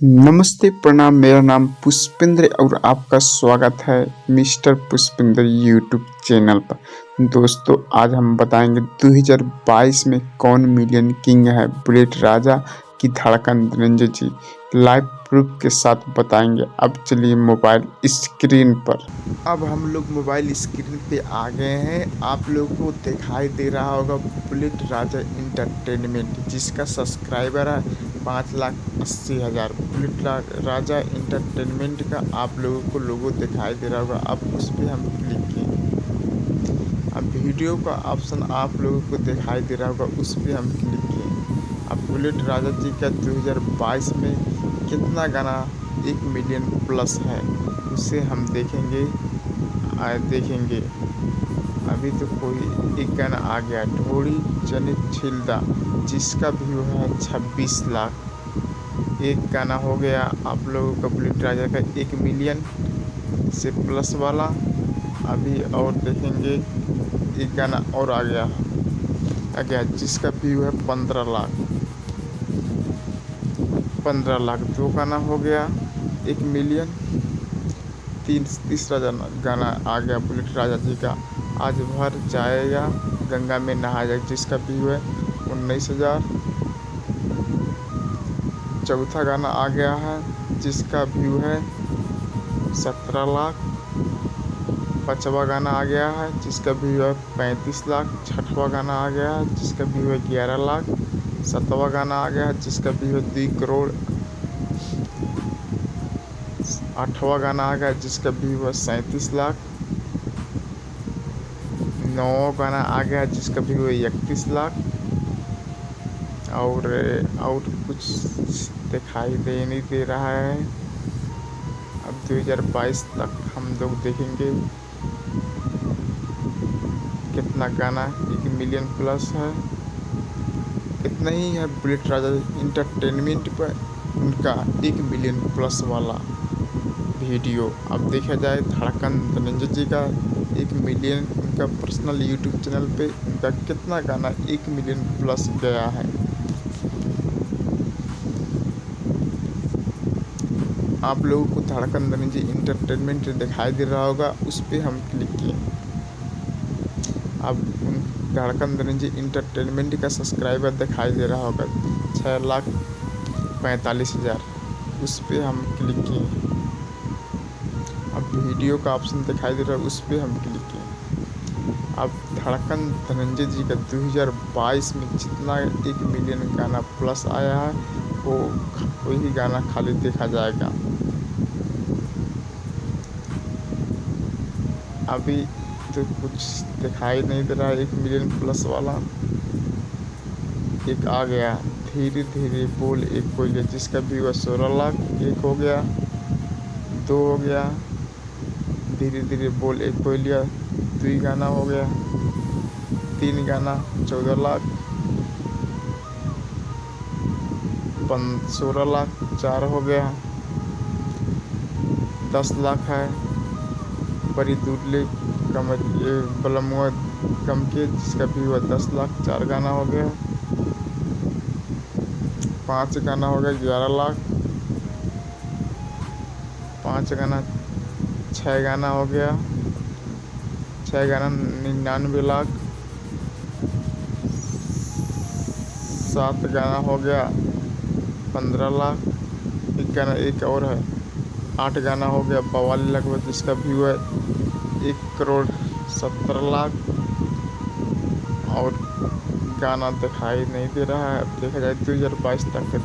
नमस्ते प्रणाम। मेरा नाम पुष्पेंद्र और आपका स्वागत है मिस्टर पुष्पेंद्र यूट्यूब चैनल पर। दोस्तों, आज हम बताएंगे 2022 में कौन मिलियन किंग है। बुलेट राजा की धड़कन धनंजय जी लाइव प्रूफ के साथ बताएंगे। अब चलिए मोबाइल स्क्रीन पर। अब हम लोग मोबाइल स्क्रीन पे आ गए हैं। आप लोगों को दिखाई दे रहा होगा बुलेट राजा इंटरटेनमेंट, जिसका सब्सक्राइबर है 5,80,000। बुलेट राजा इंटरटेनमेंट का आप लोगों को लोगो दिखाई दे रहा होगा। अब उस पर हम क्लिक किए। अब वीडियो का ऑप्शन आप लोगों को दिखाई दे रहा होगा, उस पर हम क्लिक किए। अब बुलेट राजा जी का 2022 में कितना गाना 1 मिलियन प्लस है उसे हम देखेंगे। अभी तो कोई एक गाना आ गया, ढोड़ी जनित छिलदा, जिसका व्यू है 26 लाख। एक गाना हो गया आप लोगों का बुलेट राजा का 1 मिलियन से प्लस वाला। अभी और देखेंगे, एक गाना और आ गया जिसका व्यू है 15 लाख। 15 लाख 2 गाना हो गया 1 मिलियन। तीसरा गाना आ गया बुलेट राजा जी का, आज भर जाएगा गंगा में नहाएगा, जिसका व्यू है 19,000। चौथा गाना आ गया है जिसका व्यू है 17 लाख। पांचवा गाना आ गया है जिसका व्यू है 35 लाख। छठवा गाना आ गया है जिसका व्यू है 11 लाख। सातवां गाना आ गया है जिसका व्यू है 2 करोड़। आठवां गाना आ गया जिसका व्यू है 37 लाख। नौवां गाना आ गया जिसका व्यू है 31 लाख। और कुछ दिखाई नहीं दे रहा है। अब 2022 तक हम लोग देखेंगे कितना गाना 1 मिलियन प्लस है। इतना ही है बुलेट राजा इंटरटेनमेंट पर उनका 1 मिलियन प्लस वाला वीडियो। अब देखा जाए धड़कन धनंजय जी का 1 मिलियन, उनका पर्सनल यूट्यूब चैनल पे उनका कितना गाना 1 मिलियन प्लस गया है। आप लोगों को धड़कन धनंजय इंटरटेनमेंट दिखाई दे रहा होगा, उस पर हम क्लिक किए। अब उन धड़कन धनंजय इंटरटेनमेंट का सब्सक्राइबर दिखाई दे रहा होगा 6,45,000, उस पर हम क्लिक किए। अब वीडियो का ऑप्शन दिखाई दे रहा है, उस पर हम क्लिक किए। अब धड़कन धनंजय जी का 2022 में जितना 1 मिलियन गाना प्लस आया है वो वही गाना खाली देखा जाएगा। अभी तो कुछ दिखाई नहीं दे रहा है 1 मिलियन प्लस वाला। एक आ गया धीरे धीरे बोल एक कोयलिया, जिसका व्यू है 16 लाख। एक हो गया, 2 हो गया धीरे धीरे बोल एक कोयलिया, 2 गाना हो गया। 3 गाना 14 लाख। 16 लाख 4 हो गया। 10 लाख है बड़ी दूरले बलमुआ कम के, जिसका व्यू है 10 लाख। 4 गाना हो गया। 5 गाना हो गया 11 लाख। 5 गाना 6 गाना हो गया 6 गाना 99 लाख। 7 गाना हो गया 15 लाख। एक गाना एक और है 8 गाना हो गया 42 लाख, जिसका व्यू है 1 करोड़ 70 लाख। और गाना दिखाई नहीं दे रहा है। अब देखा जाए 2022 तक के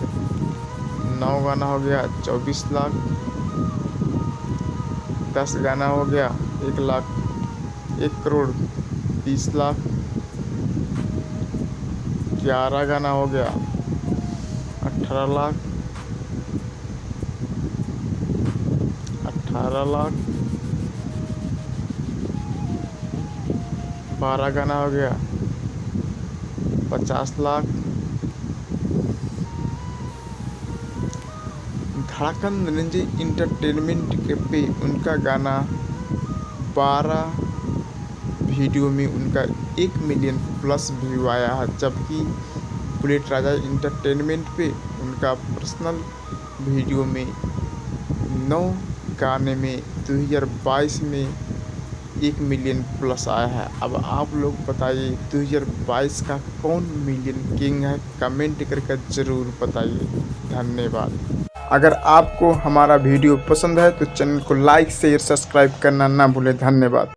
9 गाना हो गया 24 लाख। 10 गाना हो गया 1 लाख 1 करोड़ 30 लाख। 11 गाना हो गया 18 लाख। 18 लाख। 12 गाना हो गया 50 लाख। धड़कन धनंजय इंटरटेनमेंट के पे उनका गाना 12 वीडियो में उनका 1 मिलियन प्लस व्यू आया है, जबकि बुलेट राजा इंटरटेनमेंट पे उनका पर्सनल वीडियो में 9 गाने में 2022 में 1 मिलियन प्लस आया है। अब आप लोग बताइए 2022 का कौन मिलियन किंग है, कमेंट करके ज़रूर बताइए। धन्यवाद। अगर आपको हमारा वीडियो पसंद है तो चैनल को लाइक शेयर सब्सक्राइब करना ना भूलें। धन्यवाद।